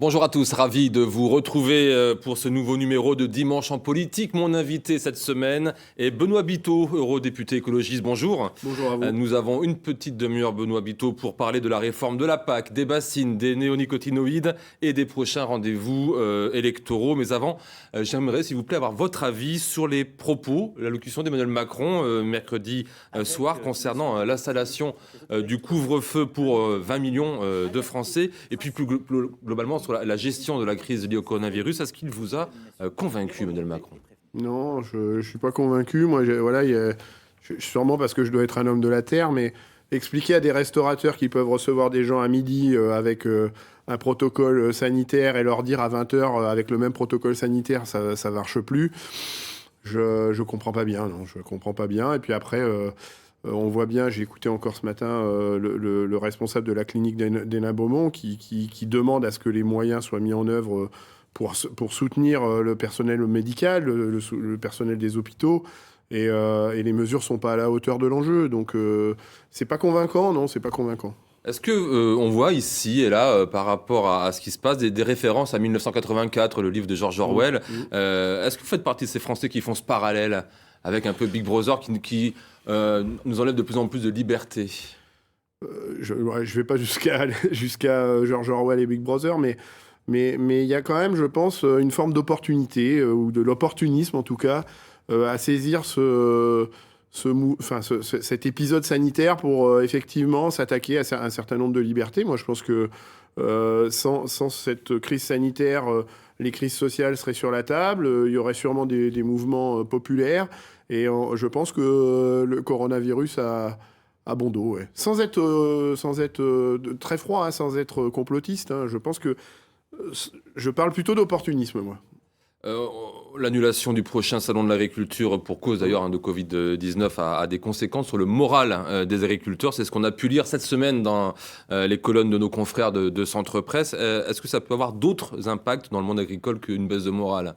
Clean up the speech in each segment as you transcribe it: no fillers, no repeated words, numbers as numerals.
Bonjour à tous, ravi de vous retrouver pour ce nouveau numéro de Dimanche en politique. Mon invité cette semaine est Benoît Biteau, eurodéputé écologiste. Bonjour. Bonjour à vous. Nous avons une petite demi-heure, Benoît Biteau, pour parler de la réforme de la PAC, des bassines, des néonicotinoïdes et des prochains rendez-vous électoraux. Mais avant, j'aimerais, s'il vous plaît, avoir votre avis sur les propos, l'allocution d'Emmanuel Macron mercredi soir concernant l'installation du couvre-feu pour 20 millions de Français et puis plus globalement sur la gestion de la crise liée au coronavirus. Est-ce qu'il vous a convaincu, Emmanuel Macron ? Non, je ne suis pas convaincu. Moi, sûrement parce que je dois être un homme de la terre, mais expliquer à des restaurateurs qui peuvent recevoir des gens à midi avec un protocole sanitaire et leur dire à 20h avec le même protocole sanitaire, ça ne marche plus, je comprends pas bien. Non, je comprends pas bien. Et puis après... on voit bien, j'ai écouté encore ce matin le responsable de la clinique d'Hénin-Beaumont qui demande à ce que les moyens soient mis en œuvre pour soutenir le personnel médical, le personnel des hôpitaux, et les mesures sont pas à la hauteur de l'enjeu. Donc c'est pas convaincant, non, c'est pas convaincant. Est-ce que on voit ici et là, par rapport à ce qui se passe, des références à 1984, le livre de George Orwell Est-ce que vous faites partie de ces Français qui font ce parallèle avec un peu Big Brother qui nous enlève de plus en plus de liberté? Je vais pas jusqu'à George Orwell et Big Brother, mais il y a quand même, je pense, une forme d'opportunité, ou de l'opportunisme en tout cas, à saisir cet épisode sanitaire pour effectivement s'attaquer à un certain nombre de libertés. Moi, je pense que sans cette crise sanitaire, les crises sociales seraient sur la table, il y aurait sûrement des mouvements populaires, et je pense que le coronavirus a bon dos, ouais. Sans être très froid, hein, sans être complotiste, hein. Je pense que je parle plutôt d'opportunisme, moi. L'annulation du prochain salon de l'agriculture pour cause d'ailleurs de Covid-19 a des conséquences sur le moral des agriculteurs. C'est ce qu'on a pu lire cette semaine dans les colonnes de nos confrères de Centre Presse. Est-ce que ça peut avoir d'autres impacts dans le monde agricole qu'une baisse de morale ?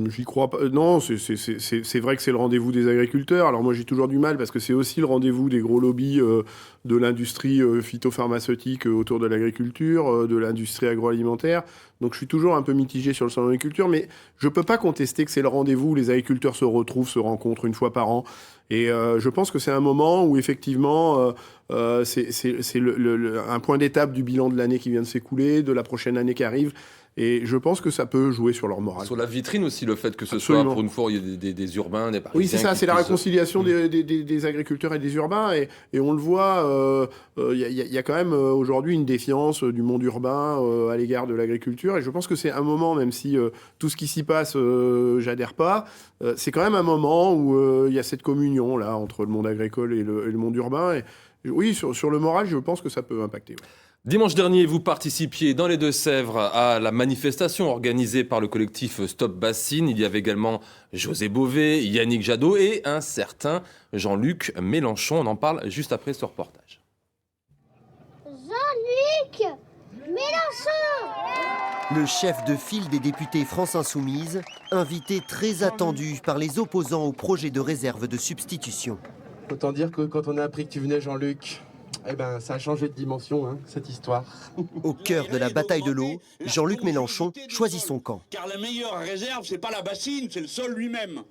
J'y crois pas. Non, c'est vrai que c'est le rendez-vous des agriculteurs. Alors moi, j'ai toujours du mal parce que c'est aussi le rendez-vous des gros lobbies de l'industrie phytopharmaceutique autour de l'agriculture, de l'industrie agroalimentaire. Donc je suis toujours un peu mitigé sur le salon de l'agriculture, mais je peux pas contester que c'est le rendez-vous où les agriculteurs se retrouvent, se rencontrent une fois par an. Et je pense que c'est un moment où effectivement, c'est un point d'étape du bilan de l'année qui vient de s'écouler, de la prochaine année qui arrive. Et je pense que ça peut jouer sur leur morale. Sur la vitrine aussi, le fait que ce Absolument. soit, pour une fois, il y a des urbains, des parisiens. Oui, c'est ça, c'est la réconciliation des agriculteurs et des urbains. Et on le voit, il y a quand même aujourd'hui une défiance du monde urbain à l'égard de l'agriculture. Et je pense que c'est un moment, même si tout ce qui s'y passe, j'adhère pas, c'est quand même un moment où il y a cette communion là, entre le monde agricole et le monde urbain. Et oui, sur le moral, je pense que ça peut impacter. Ouais. Dimanche dernier, vous participiez dans les Deux-Sèvres à la manifestation organisée par le collectif Stop Bassines. Il y avait également José Bové, Yannick Jadot et un certain Jean-Luc Mélenchon. On en parle juste après ce reportage. Jean-Luc Mélenchon! Le chef de file des députés France Insoumise, invité très attendu par les opposants au projet de réserve de substitution. Autant dire que quand on a appris que tu venais, Jean-Luc, eh ben, ça a changé de dimension, hein, cette histoire. Au cœur de la bataille de l'eau, Jean-Luc Mélenchon choisit son camp. Car la meilleure réserve, c'est pas la bassine, c'est le sol lui-même.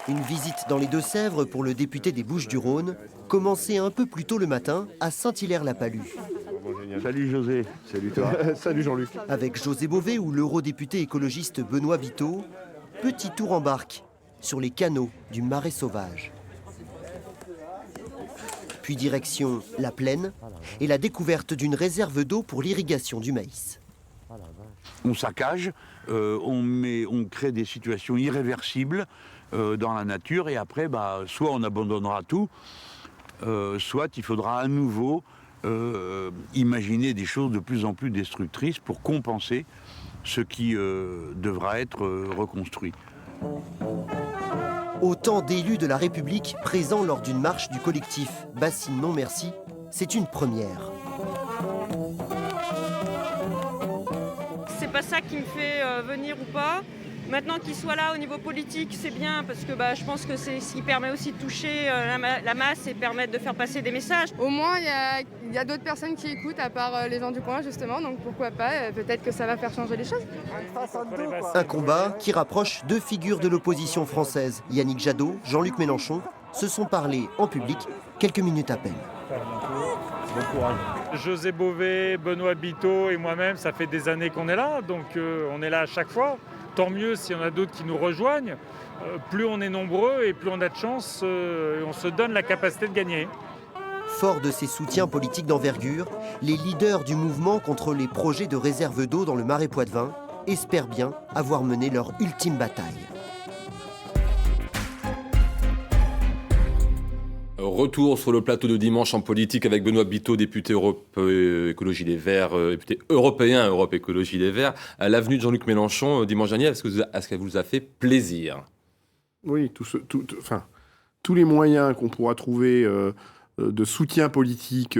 Une visite dans les Deux-Sèvres pour le député des Bouches-du-Rhône, commencée un peu plus tôt le matin à Saint-Hilaire-la-Palud. Salut José, salut toi. Salut Jean-Luc. Avec José Bové ou l'eurodéputé écologiste Benoît Biteau, petit tour en barque sur les canaux du Marais sauvage. Puis direction la Plaine et la découverte d'une réserve d'eau pour l'irrigation du maïs. On saccage, on crée des situations irréversibles dans la nature et après, soit on abandonnera tout, soit il faudra à nouveau imaginer des choses de plus en plus destructrices pour compenser ce qui devra être reconstruit. Autant d'élus de la République présents lors d'une marche du collectif Bassines Non Merci, c'est une première. C'est pas ça qui me fait venir ou pas. Maintenant qu'il soit là au niveau politique, c'est bien parce que je pense que c'est ce qui permet aussi de toucher la masse et permettre de faire passer des messages. Au moins, il y a d'autres personnes qui écoutent à part les gens du coin justement, donc pourquoi pas, peut-être que ça va faire changer les choses. Un combat qui rapproche deux figures de l'opposition française, Yannick Jadot, Jean-Luc Mélenchon, se sont parlé en public quelques minutes à peine. Bon courage. José Bové, Benoît Biteau et moi-même, ça fait des années qu'on est là, donc on est là à chaque fois. Tant mieux s'il y en a d'autres qui nous rejoignent. Plus on est nombreux et plus on a de chance, on se donne la capacité de gagner. Fort de ces soutiens politiques d'envergure, les leaders du mouvement contre les projets de réserve d'eau dans le Marais Poitevin espèrent bien avoir mené leur ultime bataille. Retour sur le plateau de dimanche en politique avec Benoît Biteau, député Europe Écologie Les Verts, député européen Europe Écologie Les Verts. À l'avenue de Jean-Luc Mélenchon dimanche dernier, est-ce qu'elle vous a fait plaisir? Oui, tous les moyens qu'on pourra trouver de soutien politique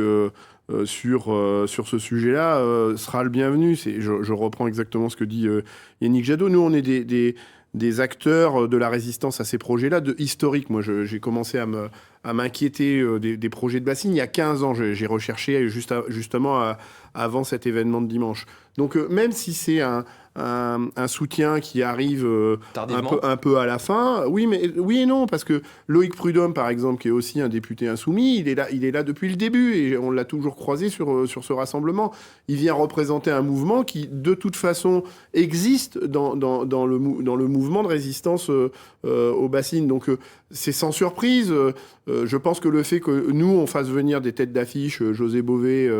sur ce sujet-là sera le bienvenu. Je reprends exactement ce que dit Yannick Jadot. Nous, on est des acteurs de la résistance à ces projets-là, historiques. Moi, j'ai commencé à m'inquiéter des projets de bassines il y a 15 ans. J'ai recherché justement avant cet événement de dimanche. Donc, même si c'est un soutien qui arrive un peu à la fin, oui et non, parce que Loïc Prud'homme, par exemple, qui est aussi un député insoumis, il est là depuis le début et on l'a toujours croisé sur ce rassemblement. Il vient représenter un mouvement qui, de toute façon, existe dans le mouvement de résistance aux bassines. Donc, c'est sans surprise. Je pense que le fait que nous, on fasse venir des têtes d'affiche, José Bové,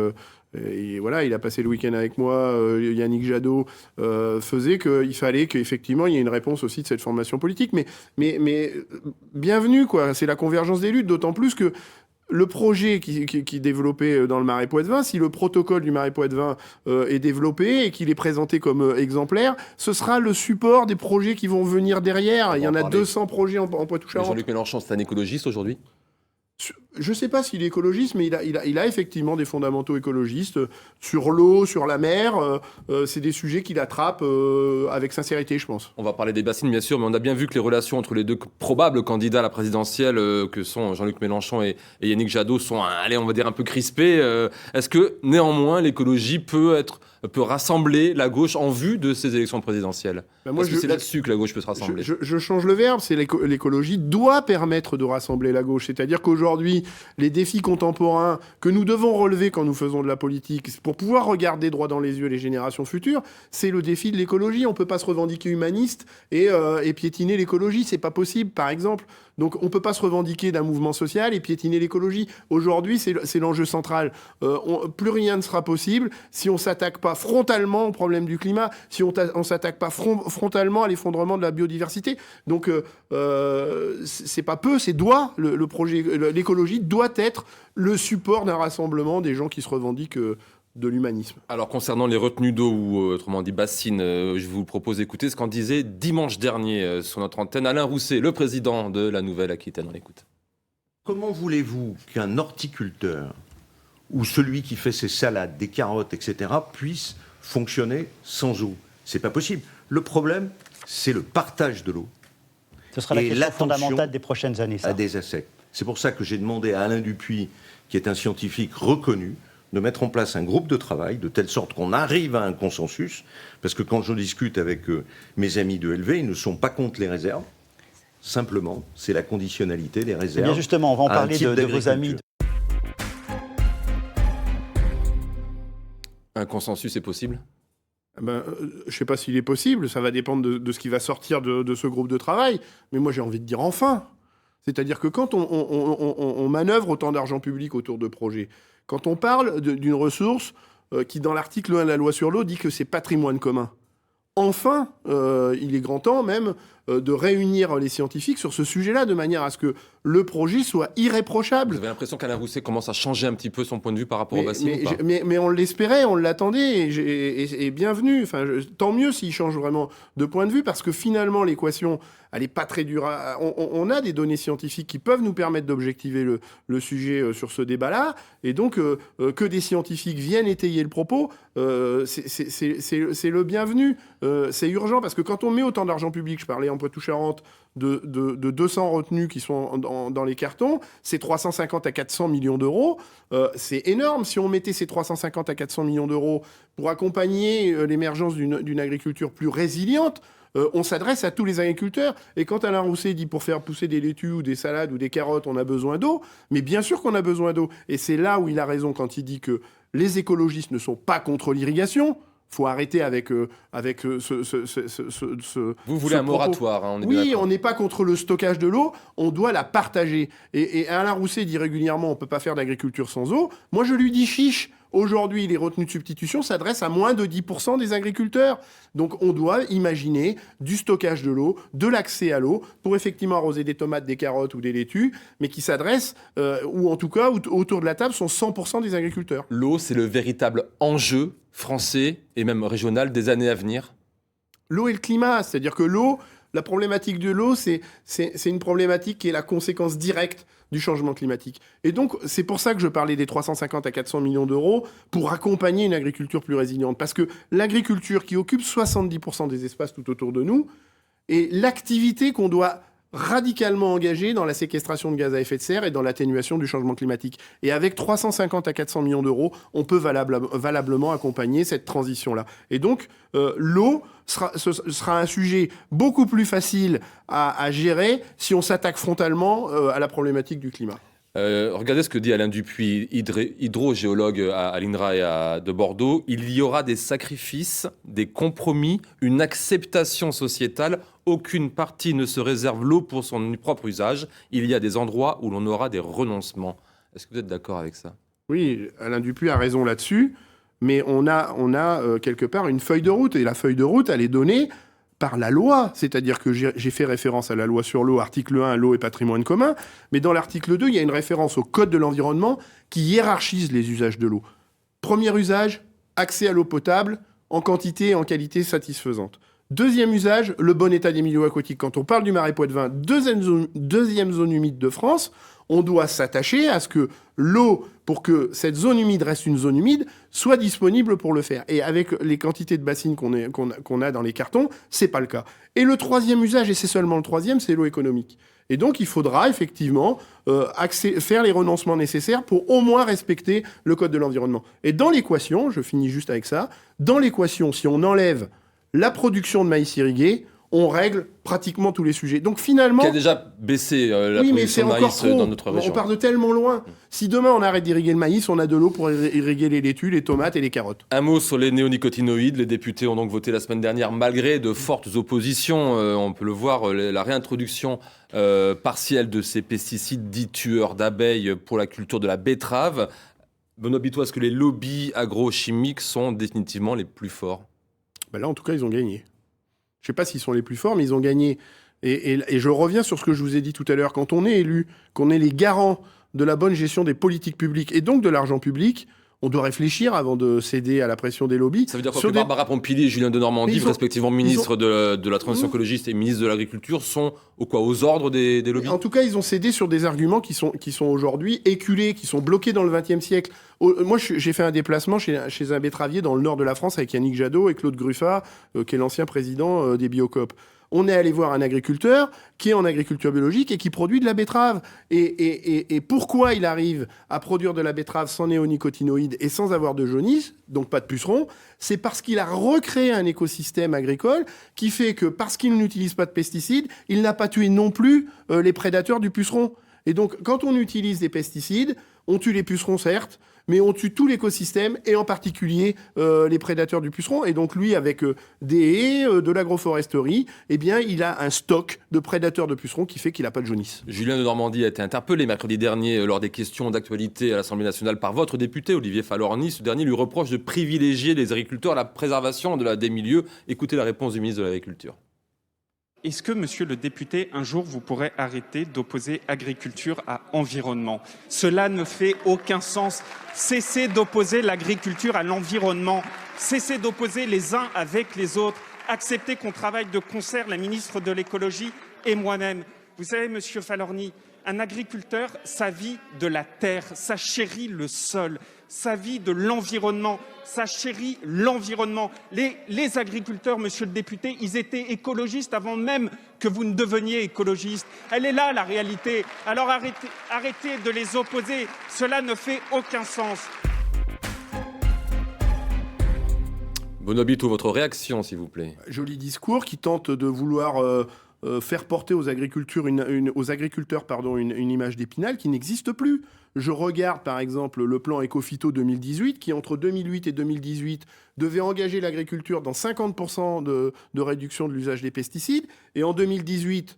et voilà, il a passé le week-end avec moi, Yannick Jadot, faisait qu'il fallait qu'effectivement il y ait une réponse aussi de cette formation politique. Mais bienvenue, quoi. C'est la convergence des luttes, d'autant plus que le projet qui est développé dans le Marais Poitevin, si le protocole du Marais Poitevin est développé et qu'il est présenté comme exemplaire, ce sera le support des projets qui vont venir derrière. Il y en a 200 projets en Poitou-Charentes. Jean-Luc Mélenchon, c'est un écologiste aujourd'hui ? Je ne sais pas s'il est écologiste, mais il a effectivement des fondamentaux écologistes sur l'eau, sur la mer. C'est des sujets qu'il attrape avec sincérité, je pense. On va parler des bassines, bien sûr, mais on a bien vu que les relations entre les deux probables candidats à la présidentielle, que sont Jean-Luc Mélenchon et Yannick Jadot, sont, on va dire, un peu crispées. Est-ce que, néanmoins, l'écologie peut rassembler la gauche en vue de ces élections présidentielles? Parce que c'est là-dessus que la gauche peut se rassembler. Je change le verbe, c'est l'écologie doit permettre de rassembler la gauche. C'est-à-dire qu'aujourd'hui, les défis contemporains que nous devons relever quand nous faisons de la politique, pour pouvoir regarder droit dans les yeux les générations futures, c'est le défi de l'écologie. On ne peut pas se revendiquer humaniste et piétiner l'écologie, c'est pas possible, par exemple. Donc on ne peut pas se revendiquer d'un mouvement social et piétiner l'écologie. Aujourd'hui, c'est l'enjeu central. Plus rien ne sera possible si on ne s'attaque pas frontalement au problème du climat, si on ne s'attaque pas frontalement à l'effondrement de la biodiversité. Donc c'est pas peu, c'est doit. Le projet, l'écologie doit être le support d'un rassemblement des gens qui se revendiquent de l'humanisme. Alors concernant les retenues d'eau, ou autrement dit bassines, je vous propose d'écouter ce qu'en disait dimanche dernier sur notre antenne Alain Rousset, le président de la Nouvelle-Aquitaine. On l'écoute. Comment voulez-vous qu'un horticulteur ou celui qui fait ses salades, des carottes, etc., puisse fonctionner sans eau? C'est pas possible. Le problème, c'est le partage de l'eau. Ce sera la question fondamentale des prochaines années, ça. À des insectes. C'est pour ça que j'ai demandé à Alain Dupuis, qui est un scientifique reconnu, de mettre en place un groupe de travail, de telle sorte qu'on arrive à un consensus, parce que quand je discute avec mes amis de LV, ils ne sont pas contre les réserves. Simplement, c'est la conditionnalité des réserves. Eh bien justement, on va en parler de vos amis. Un consensus est possible ? Je ne sais pas s'il est possible, ça va dépendre de ce qui va sortir de ce groupe de travail, mais moi j'ai envie de dire enfin. C'est-à-dire que quand on manœuvre autant d'argent public autour de projets, quand on parle d'une ressource qui, dans l'article 1 de la loi sur l'eau, dit que c'est patrimoine commun, enfin, il est grand temps même de réunir les scientifiques sur ce sujet-là, de manière à ce que le projet soit irréprochable. Vous avez l'impression qu'Alain Rousset commence à changer un petit peu son point de vue par rapport aux bassines ou pas ? Mais on l'espérait, on l'attendait, et bienvenue. Enfin, tant mieux s'il change vraiment de point de vue, parce que finalement, l'équation, elle n'est pas très dure. On a des données scientifiques qui peuvent nous permettre d'objectiver le sujet sur ce débat-là, et donc que des scientifiques viennent étayer le propos, c'est le bienvenu. C'est urgent, parce que quand on met autant d'argent public, je parlais en Poitou-Charentes de 200 retenues qui sont dans les cartons, c'est 350 à 400 millions d'euros. C'est énorme. Si on mettait ces 350 à 400 millions d'euros pour accompagner l'émergence d'une agriculture plus résiliente, on s'adresse à tous les agriculteurs. Et quand Alain Rousset dit pour faire pousser des laitues ou des salades ou des carottes, on a besoin d'eau, mais bien sûr qu'on a besoin d'eau. Et c'est là où il a raison quand il dit que les écologistes ne sont pas contre l'irrigation. Faut arrêter avec ce Vous voulez un moratoire, hein, on est bien Oui, d'accord. on n'est pas contre le stockage de l'eau, on doit la partager. Et Alain Rousset dit régulièrement, on ne peut pas faire d'agriculture sans eau. Moi, je lui dis chiche. Aujourd'hui, les retenues de substitution s'adressent à moins de 10% des agriculteurs. Donc, on doit imaginer du stockage de l'eau, de l'accès à l'eau, pour effectivement arroser des tomates, des carottes ou des laitues, mais qui s'adressent, ou en tout cas, autour de la table, sont 100% des agriculteurs. L'eau, c'est le véritable enjeu français et même régional des années à venir. L'eau et le climat, c'est-à-dire que l'eau, la problématique de l'eau, c'est une problématique qui est la conséquence directe du changement climatique. Et donc, c'est pour ça que je parlais des 350 à 400 millions d'euros pour accompagner une agriculture plus résiliente. Parce que l'agriculture qui occupe 70% des espaces tout autour de nous est l'activité qu'on doit radicalement engager dans la séquestration de gaz à effet de serre et dans l'atténuation du changement climatique. Et avec 350 à 400 millions d'euros, on peut valablement accompagner cette transition-là. Et donc, l'eau sera un sujet beaucoup plus facile à gérer si on s'attaque frontalement à la problématique du climat. Regardez ce que dit Alain Dupuis, hydrogéologue à l'INRA de Bordeaux. Il y aura des sacrifices, des compromis, une acceptation sociétale. Aucune partie ne se réserve l'eau pour son propre usage. Il y a des endroits où l'on aura des renoncements. Est-ce que vous êtes d'accord avec ça ? Oui, Alain Dupuis a raison là-dessus, mais on a quelque part une feuille de route, et la feuille de route, elle est donnée par la loi, c'est-à-dire que j'ai fait référence à la loi sur l'eau, article 1, l'eau et patrimoine commun, mais dans l'article 2, il y a une référence au Code de l'environnement qui hiérarchise les usages de l'eau. Premier usage, accès à l'eau potable en quantité et en qualité satisfaisante. Deuxième usage, le bon état des milieux aquatiques. Quand on parle du Marais Poitevin, deuxième zone humide de France, on doit s'attacher à ce que l'eau, pour que cette zone humide reste une zone humide, soit disponible pour le faire. Et avec les quantités de bassines qu'on a dans les cartons, c'est pas le cas. Et le troisième usage, et c'est seulement le troisième, c'est l'eau économique. Et donc, il faudra effectivement faire les renoncements nécessaires pour au moins respecter le Code de l'environnement. Et dans l'équation, je finis juste avec ça, dans l'équation, si on enlève la production de maïs irrigué, on règle pratiquement tous les sujets. Donc finalement... Qui a déjà baissé la production de maïs dans notre région. On part de tellement loin. Si demain on arrête d'irriguer le maïs, on a de l'eau pour irriguer les laitues, les tomates et les carottes. Un mot sur les néonicotinoïdes. Les députés ont donc voté la semaine dernière, malgré de fortes oppositions. On peut le voir, la réintroduction partielle de ces pesticides dits tueurs d'abeilles pour la culture de la betterave. Benoît Biteau, est-ce que les lobbies agrochimiques sont définitivement les plus forts ? Ben là, en tout cas, ils ont gagné. Je ne sais pas s'ils sont les plus forts, mais ils ont gagné. Et je reviens sur ce que je vous ai dit tout à l'heure. Quand on est élu, qu'on est les garants de la bonne gestion des politiques publiques et donc de l'argent public, on doit réfléchir avant de céder à la pression des lobbies. Ça veut dire quoi que Barbara Pompili et Julien Denormandie, respectivement ministres de la transition écologiste et ministre de l'Agriculture, sont aux ordres des lobbies ? En tout cas, ils ont cédé sur des arguments qui sont aujourd'hui éculés, qui sont bloqués dans le XXe siècle. Moi, j'ai fait un déplacement chez un betteravier dans le nord de la France avec Yannick Jadot et Claude Gruffat, qui est l'ancien président des Biocoop. On est allé voir un agriculteur qui est en agriculture biologique et qui produit de la betterave. Et pourquoi il arrive à produire de la betterave sans néonicotinoïdes et sans avoir de jaunisse, donc pas de pucerons ? C'est parce qu'il a recréé un écosystème agricole qui fait que, parce qu'il n'utilise pas de pesticides, il n'a pas tué non plus les prédateurs du puceron. Et donc, quand on utilise des pesticides, on tue les pucerons, certes, mais on tue tout l'écosystème, et en particulier les prédateurs du puceron. Et donc lui, avec des haies, de l'agroforesterie, eh bien, il a un stock de prédateurs de pucerons qui fait qu'il n'a pas de jaunisse. Julien Denormandie a été interpellé mercredi dernier lors des questions d'actualité à l'Assemblée nationale par votre député, Olivier Falorni. Ce dernier lui reproche de privilégier les agriculteurs à la préservation des milieux. Écoutez la réponse du ministre de l'Agriculture. Est-ce que, monsieur le député, un jour, vous pourrez arrêter d'opposer agriculture à environnement? Cela ne fait aucun sens. Cessez d'opposer l'agriculture à l'environnement. Cessez d'opposer les uns avec les autres. Acceptez qu'on travaille de concert, la ministre de l'écologie et moi-même. Vous savez, monsieur Falorni, un agriculteur, ça vit de la terre, ça chérit le sol, ça vit de l'environnement, ça chérit l'environnement. Les agriculteurs, monsieur le député, ils étaient écologistes avant même que vous ne deveniez écologiste. Elle est là, la réalité. Alors arrêtez de les opposer. Cela ne fait aucun sens. Benoît Biteau, votre réaction, s'il vous plaît. Joli discours qui tente de vouloir faire porter aux agriculteurs une image d'Épinal qui n'existe plus. Je regarde par exemple le plan Écophyto 2018 qui, entre 2008 et 2018, devait engager l'agriculture dans 50% de réduction de l'usage des pesticides. Et en 2018,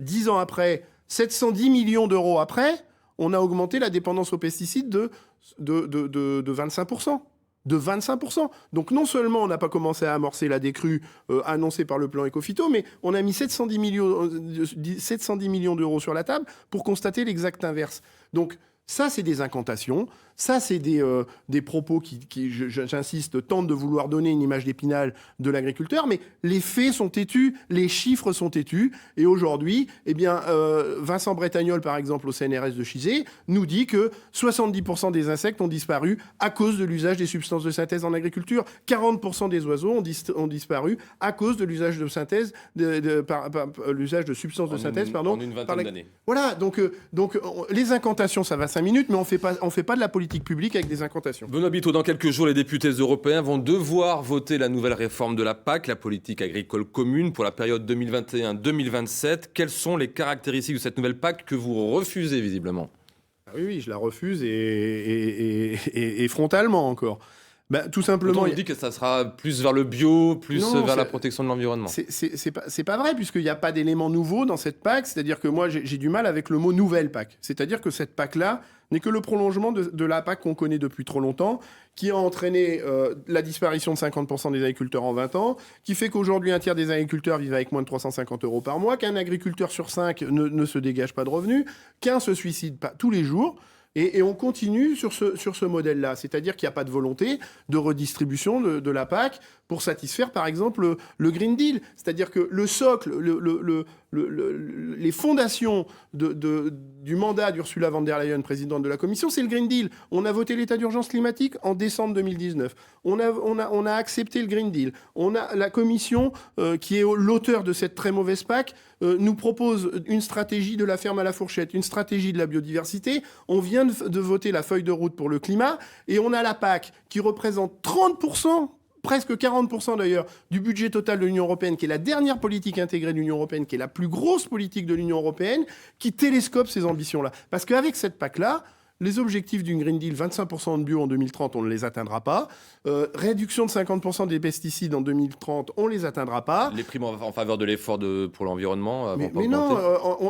10 ans après, 710 millions d'euros après, on a augmenté la dépendance aux pesticides de 25%. De 25%. Donc non seulement on n'a pas commencé à amorcer la décrue annoncée par le plan Écophyto, mais on a mis 710 millions d'euros sur la table pour constater l'exact inverse. Donc ça, c'est des incantations, ça, c'est des propos qui j'insiste, tentent de vouloir donner une image d'Épinal de l'agriculteur, mais les faits sont têtus, les chiffres sont têtus, et aujourd'hui, eh bien, Vincent Bretagnol, par exemple, au CNRS de Chizé, nous dit que 70% des insectes ont disparu à cause de l'usage des substances de synthèse en agriculture, 40% des oiseaux ont disparu à cause de l'usage de synthèse, l'usage de substances de synthèse, pardon. En une vingtaine d'années. Voilà, donc les incantations, ça va 5 minutes, mais on fait pas de la politique publique avec des incantations. Benoît Biteau, dans quelques jours, les députés européens vont devoir voter la nouvelle réforme de la PAC, la politique agricole commune, pour la période 2021-2027. Quelles sont les caractéristiques de cette nouvelle PAC que vous refusez visiblement? Oui, je la refuse et frontalement encore. Tout simplement. On dit que ça sera plus vers le bio, plus vers la protection de l'environnement. C'est pas vrai, puisqu'il n'y a pas d'éléments nouveaux dans cette PAC. C'est-à-dire que moi, j'ai du mal avec le mot nouvelle PAC. C'est-à-dire que cette PAC-là n'est que le prolongement de la PAC qu'on connaît depuis trop longtemps, qui a entraîné la disparition de 50% des agriculteurs en 20 ans, qui fait qu'aujourd'hui, un tiers des agriculteurs vivent avec moins de 350 € par mois, qu'un agriculteur sur 5 ne se dégage pas de revenus, qu'un se suicide pas tous les jours. Et on continue sur ce modèle-là, c'est-à-dire qu'il n'y a pas de volonté de redistribution de la PAC pour satisfaire, par exemple, le Green Deal. C'est-à-dire que le socle, les fondations du mandat d'Ursula von der Leyen, présidente de la Commission, c'est le Green Deal. On a voté l'état d'urgence climatique en décembre 2019. On a accepté le Green Deal. On a la Commission, qui est l'auteur de cette très mauvaise PAC, nous propose une stratégie de la ferme à la fourchette, une stratégie de la biodiversité. On vient de voter la feuille de route pour le climat et on a la PAC qui représente 30%, presque 40% d'ailleurs, du budget total de l'Union européenne, qui est la dernière politique intégrée de l'Union européenne, qui est la plus grosse politique de l'Union européenne, qui télescope ces ambitions-là. Parce qu'avec cette PAC-là, les objectifs d'une Green Deal, 25% de bio en 2030, on ne les atteindra pas. Réduction de 50% des pesticides en 2030, on ne les atteindra pas. Les primes en faveur de l'effort pour l'environnement mais non,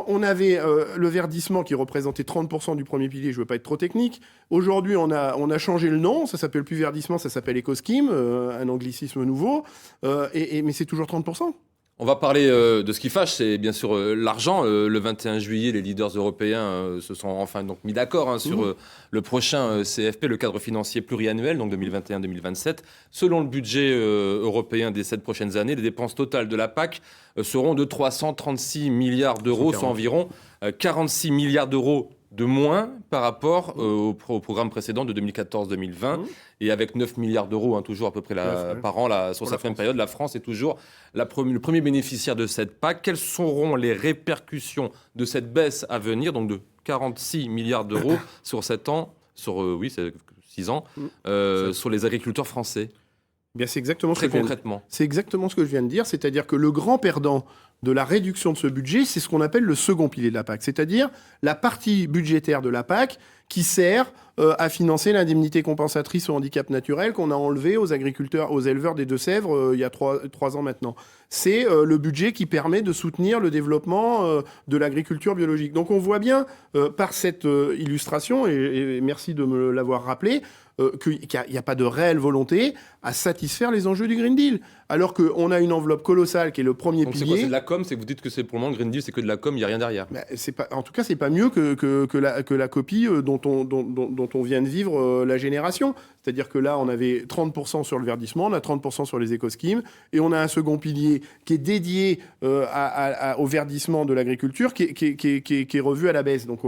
on avait le verdissement qui représentait 30% du premier pilier, je ne veux pas être trop technique. Aujourd'hui, on a changé le nom, ça s'appelle plus verdissement, ça s'appelle EcoScheme, un anglicisme nouveau, mais c'est toujours 30%. On va parler de ce qui fâche, c'est bien sûr l'argent. Le 21 juillet, les leaders européens se sont enfin donc mis d'accord sur le prochain CFP, le cadre financier pluriannuel, donc 2021-2027. Selon le budget européen des 7 prochaines années, les dépenses totales de la PAC seront de 336 milliards d'euros, soit environ 46 milliards d'euros de moins par rapport au programme précédent de 2014-2020. Et avec 9 milliards d'euros, toujours à peu près par an, sur cette même période, la France est toujours le premier bénéficiaire de cette PAC. Quelles seront les répercussions de cette baisse à venir, donc de 46 milliards d'euros sur 7 ans, sur 6 ans, sur les agriculteurs français? Bien, c'est exactement Très concrètement. C'est exactement ce que je viens de dire, c'est-à-dire que le grand perdant de la réduction de ce budget, c'est ce qu'on appelle le second pilier de la PAC, c'est-à-dire la partie budgétaire de la PAC qui sert à financer l'indemnité compensatrice au handicap naturel qu'on a enlevé aux agriculteurs, aux éleveurs des Deux-Sèvres il y a 3 ans maintenant. C'est le budget qui permet de soutenir le développement de l'agriculture biologique. Donc on voit bien par cette illustration, et merci de me l'avoir rappelé, qu'il n'y a pas de réelle volonté à satisfaire les enjeux du Green Deal. Alors qu'on a une enveloppe colossale qui est le premier Donc pilier. c'est quoi, c'est de la com? C'est que vous dites que c'est pour le moment, le Green Deal, c'est que de la com, il n'y a rien derrière. En tout cas, c'est pas mieux que la copie dont on vient de vivre la génération. C'est-à-dire que là, on avait 30% sur le verdissement, on a 30% sur les éco-schemes, et on a un second pilier qui est dédié au verdissement de l'agriculture, qui est revu à la baisse. Donc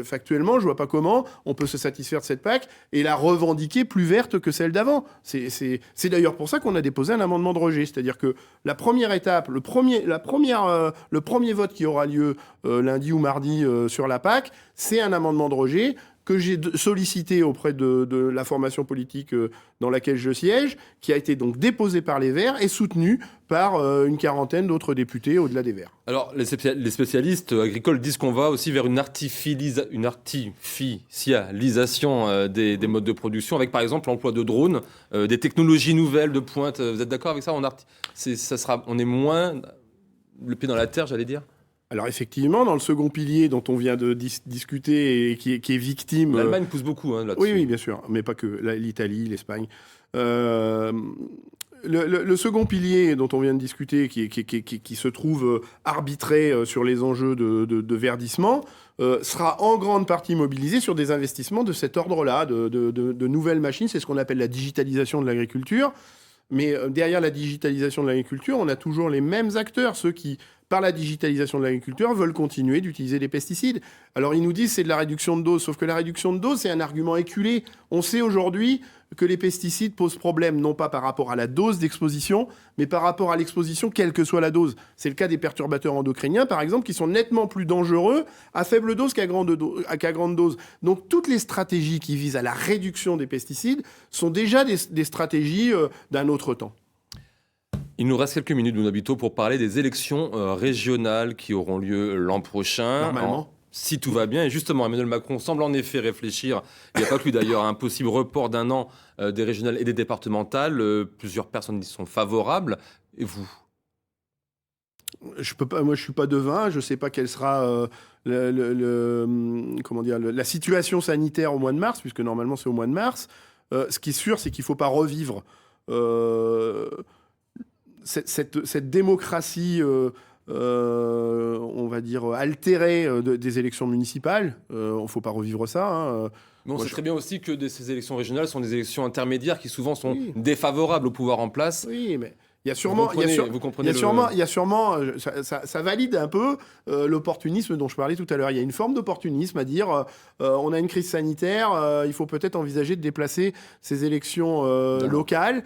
factuellement, je vois pas comment on peut se satisfaire de cette PAC et la revendiquer plus verte que celle d'avant. C'est d'ailleurs pour ça qu'on a déposé un amendement de rejet. C'est-à-dire que la première étape, le premier vote qui aura lieu lundi ou mardi sur la PAC, c'est un amendement de rejet que j'ai sollicité auprès de la formation politique dans laquelle je siège, qui a été donc déposé par les Verts et soutenu par une quarantaine d'autres députés au-delà des Verts. Alors, les spécialistes agricoles disent qu'on va aussi vers une artificialisation des modes de production, avec par exemple l'emploi de drones, des technologies nouvelles de pointe. Vous êtes d'accord avec ça? On est moins le pied dans la terre, j'allais dire? Alors effectivement, dans le second pilier dont on vient de discuter et qui est victime... L'Allemagne pousse beaucoup là-dessus. Oui, bien sûr, mais pas que. L'Italie, l'Espagne. Le second pilier dont on vient de discuter, qui se trouve arbitré sur les enjeux de verdissement, sera en grande partie mobilisé sur des investissements de cet ordre-là, de nouvelles machines. C'est ce qu'on appelle la digitalisation de l'agriculture. Mais derrière la digitalisation de l'agriculture, on a toujours les mêmes acteurs, ceux qui, par la digitalisation de l'agriculture, veulent continuer d'utiliser des pesticides. Alors ils nous disent c'est de la réduction de dose, sauf que la réduction de dose, c'est un argument éculé. On sait aujourd'hui que les pesticides posent problème, non pas par rapport à la dose d'exposition, mais par rapport à l'exposition, quelle que soit la dose. C'est le cas des perturbateurs endocriniens, par exemple, qui sont nettement plus dangereux à faible dose qu'à grande dose. Donc toutes les stratégies qui visent à la réduction des pesticides sont déjà des stratégies d'un autre temps. Il nous reste quelques minutes, Benoît Biteau, pour parler des élections régionales qui auront lieu l'an prochain. Normalement. Si tout va bien. Et justement, Emmanuel Macron semble en effet réfléchir, il n'y a pas que lui d'ailleurs, à un possible report d'1 an des régionales et des départementales. Plusieurs personnes y sont favorables. Et vous? Moi, je suis pas devin. Je sais pas quelle sera la situation sanitaire au mois de mars, puisque normalement c'est au mois de mars. Ce qui est sûr, c'est qu'il faut pas revivre cette démocratie, on va dire, altérée des élections municipales. Il ne faut pas revivre ça. Hein. Mais on sait très bien aussi que ces élections régionales sont des élections intermédiaires qui souvent sont défavorables au pouvoir en place. Oui, mais il y a sûrement, ça valide un peu l'opportunisme dont je parlais tout à l'heure. Il y a une forme d'opportunisme à dire on a une crise sanitaire, il faut peut-être envisager de déplacer ces élections locales.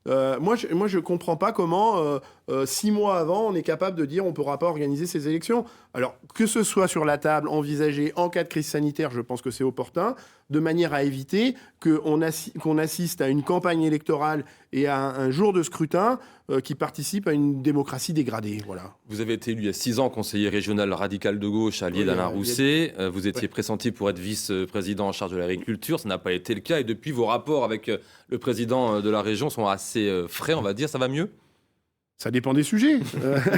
Moi, je comprends pas comment 6 mois avant, on est capable de dire on ne pourra pas organiser ces élections. Alors, que ce soit sur la table, envisagé en cas de crise sanitaire, je pense que c'est opportun, de manière à éviter qu'on assiste à une campagne électorale et à un jour de scrutin qui participe à une démocratie dégradée. Voilà. Vous avez été élu il y a 6 ans conseiller régional radical de gauche, allié d'Alain Rousset. Vous étiez pressenti pour être vice-président en charge de l'agriculture. Ça n'a pas été le cas. Et depuis, vos rapports avec le président de la région sont assez frais, on va dire. Ça va mieux ? Ça dépend des sujets.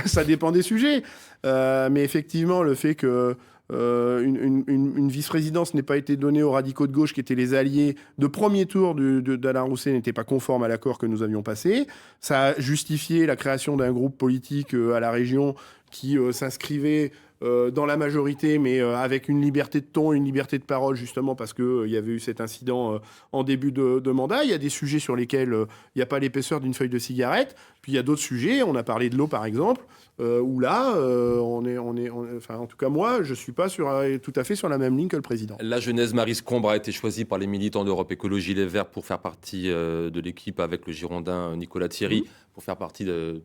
Ça dépend des sujets. Mais effectivement, le fait que une vice-présidence n'ait pas été donnée aux radicaux de gauche, qui étaient les alliés de premier tour d'Alain Rousset, n'était pas conforme à l'accord que nous avions passé. Ça a justifié la création d'un groupe politique à la région qui s'inscrivait dans la majorité, mais avec une liberté de ton, une liberté de parole, justement parce qu'il y avait eu cet incident en début de mandat. Il y a des sujets sur lesquels il n'y a pas l'épaisseur d'une feuille de cigarette. Puis il y a d'autres sujets, on a parlé de l'eau par exemple, où là, en tout cas moi, je ne suis pas tout à fait sur la même ligne que le président. La Genèse Marie Scombre a été choisie par les militants d'Europe Écologie Les Verts pour faire partie de l'équipe avec le Girondin Nicolas Thierry,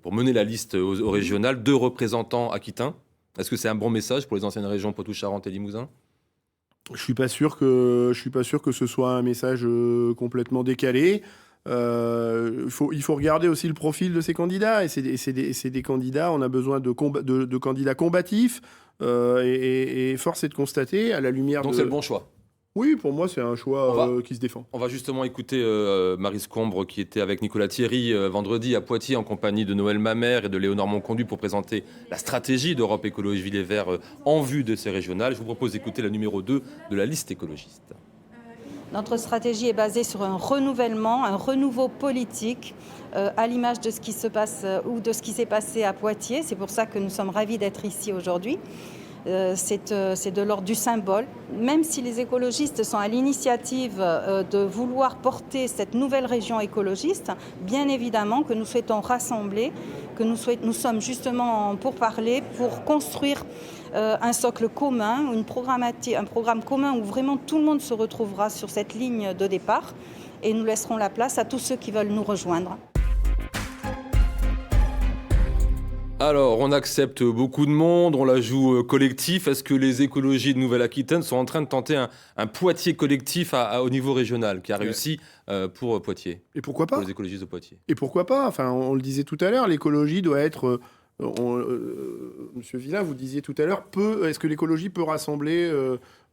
pour mener la liste au régional, 2 représentants aquitains. Est-ce que c'est un bon message pour les anciennes régions Poitou-Charentes et Limousin ? Je suis pas sûr que ce soit un message complètement décalé. Il faut regarder aussi le profil de ces candidats. Et c'est des candidats, on a besoin de candidats combatifs. Et force est de constater, à la lumière Donc c'est le bon choix. Oui, pour moi, c'est un choix qui se défend. On va justement écouter Marie Scombre, qui était avec Nicolas Thierry vendredi à Poitiers en compagnie de Noël Mamère et de Léonore Monconduit pour présenter la stratégie d'Europe Écologie Les Verts en vue de ces régionales. Je vous propose d'écouter la numéro 2 de la liste écologiste. Notre stratégie est basée sur un renouvellement, un renouveau politique à l'image de ce qui se passe ou de ce qui s'est passé à Poitiers. C'est pour ça que nous sommes ravis d'être ici aujourd'hui. C'est de l'ordre du symbole. Même si les écologistes sont à l'initiative de vouloir porter cette nouvelle région écologiste, bien évidemment que nous souhaitons rassembler, que nous sommes justement pour parler, pour construire un socle commun, un programme commun où vraiment tout le monde se retrouvera sur cette ligne de départ et nous laisserons la place à tous ceux qui veulent nous rejoindre. Alors, on accepte beaucoup de monde, on la joue collectif. Est-ce que les écologies de Nouvelle-Aquitaine sont en train de tenter un Poitiers collectif au niveau régional qui a réussi pour Poitiers? Et pourquoi pas? Pour les écologistes de Poitiers. Et pourquoi pas? Enfin, on le disait tout à l'heure, l'écologie doit être... Monsieur Villain, vous disiez tout à l'heure, est-ce que l'écologie peut rassembler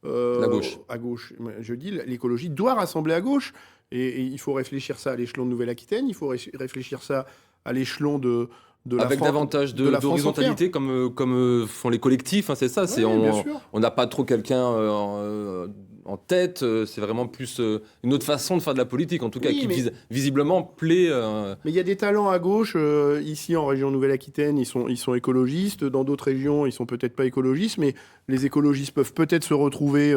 la gauche? À gauche. Je dis, l'écologie doit rassembler à gauche. Et il faut réfléchir ça à l'échelon de Nouvelle-Aquitaine, il faut réfléchir ça à l'échelon de avec davantage d'horizontalité comme font les collectifs, hein, c'est ça. On n'a pas trop quelqu'un en tête. C'est vraiment plus une autre façon de faire de la politique, en tout cas, visiblement plaît. Mais il y a des talents à gauche. Ici, en région Nouvelle-Aquitaine, ils sont écologistes. Dans d'autres régions, ils sont peut-être pas écologistes, mais les écologistes peuvent peut-être se retrouver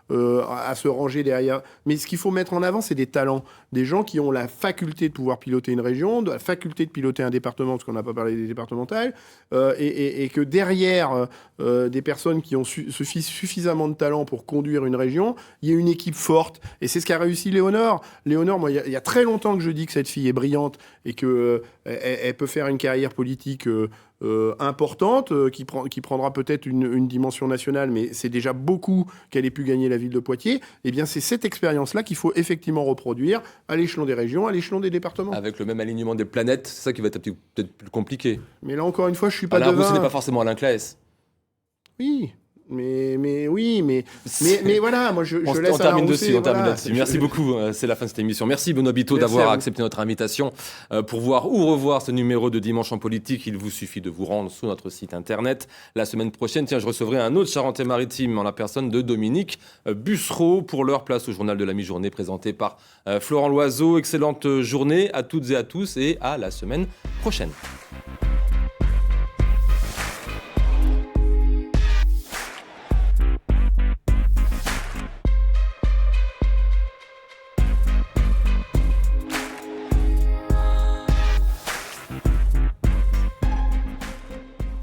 à se ranger derrière. Mais ce qu'il faut mettre en avant, c'est des talents. Des gens qui ont la faculté de pouvoir piloter une région, la faculté de piloter un département, parce qu'on n'a pas parlé des départementales, et que derrière des personnes qui ont suffisamment de talent pour conduire une région, il y a une équipe forte. Et c'est ce qu'a réussi Léonore. Léonore, moi, il y a très longtemps que je dis que cette fille est brillante et qu'elle elle peut faire une carrière politique importante, qui prendra peut-être une dimension nationale, mais c'est déjà beaucoup qu'elle ait pu gagner la ville de Poitiers. Eh bien, c'est cette expérience-là qu'il faut effectivement reproduire à l'échelon des régions, à l'échelon des départements. Avec le même alignement des planètes, c'est ça qui va être peut-être plus compliqué. Mais là, encore une fois, je suis pas devin. devin. Ce n'est pas forcément Alain Claes. Oui. Mais voilà, moi je laisse on termine dessus, voilà. là-dessus. Merci beaucoup, c'est la fin de cette émission. Merci Benoît Biteau d'avoir accepté notre invitation. Pour voir ou revoir ce numéro de Dimanche en politique, il vous suffit de vous rendre sur notre site internet. La semaine prochaine, je recevrai un autre Charentais-Maritime en la personne de Dominique Bussereau. Pour l'heure, place au journal de la mi-journée présenté par Florent Loiseau. Excellente journée à toutes et à tous et à la semaine prochaine.